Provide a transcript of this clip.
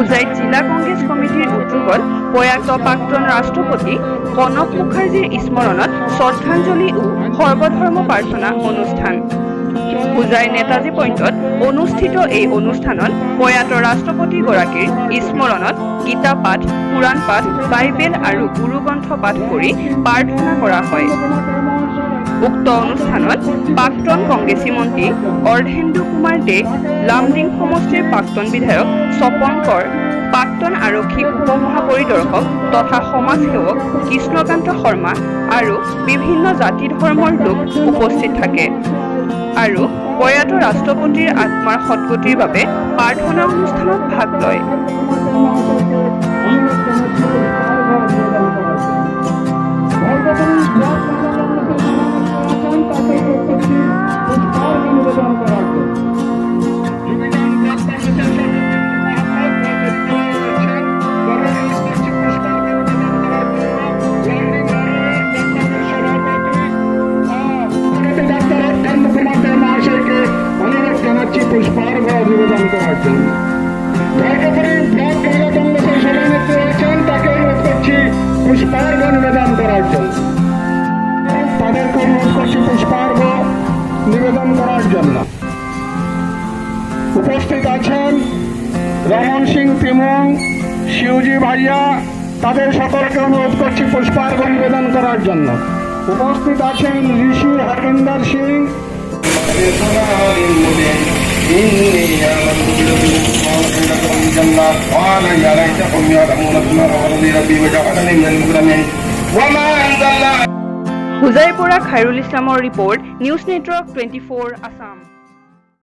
হুজাইত জিলা কংগ্রেস কমিটির উদ্যোগত প্রয়াত প্ৰাক্তন ৰাষ্ট্ৰপতি প্ৰণৱ মুখাৰ্জীৰ স্মৰণত শ্ৰদ্ধাঞ্জলি ও সৰ্বধৰ্ম প্ৰাৰ্থনা অনুষ্ঠান। হুজাই নেতাজী পইণ্টত অনুষ্ঠিত এই অনুষ্ঠানত প্ৰয়াত ৰাষ্ট্ৰপতিগৰাকীৰ স্মৰণত গীতা পাঠ, পুৰাণ পাঠ, বাইবেল আৰু গুৰু গ্ৰন্থ পাঠ কৰি প্ৰাৰ্থনা কৰা হয়। উক্ত অনুষ্ঠানত প্ৰাক্তন কংগ্ৰেছী মন্ত্ৰী অৰ্ধেন্দু কুমাৰ দে, লামডিং সমষ্টিৰ প্ৰাক্তন বিধায়ক স্বপন কৰ, প্ৰাক্তন আৰক্ষী উপ মহাপৰিদৰ্শক তথা সমাজসেৱক কৃষ্ণকান্ত শৰ্মা আৰু বিভিন্ন জাতি ধৰ্মৰ লোক উপস্থিত থাকে আৰু প্ৰয়াত ৰাষ্ট্ৰপতিৰ আত্মাৰ সদ্গতিৰ বাবে প্ৰাৰ্থনা অনুষ্ঠানত ভাগ লয়। পুষ্পার্ঘ নিবেদন করার জন্য তাকে অনুরোধ করছি পুষ্পার্ঘ নিবেদন করার জন্য, তাদেরকে অনুরোধ করছি পুষ্পার্ঘ নিবেদন করার জন্য। উপস্থিত আছেন রমন সিং তিমুং, শিউজি ভাইয়া, তাদের সকলকে অনুরোধ করছি পুষ্পার্ঘ নিবেদন করার জন্য। উপস্থিত আছেন ঋষি হরবিন্দর সিং, হুজাইৰ পৰা খাইৰুল ইছলামৰ ৰিপৰ্ট, নিউজ নেটৱৰ্ক 24 আছাম।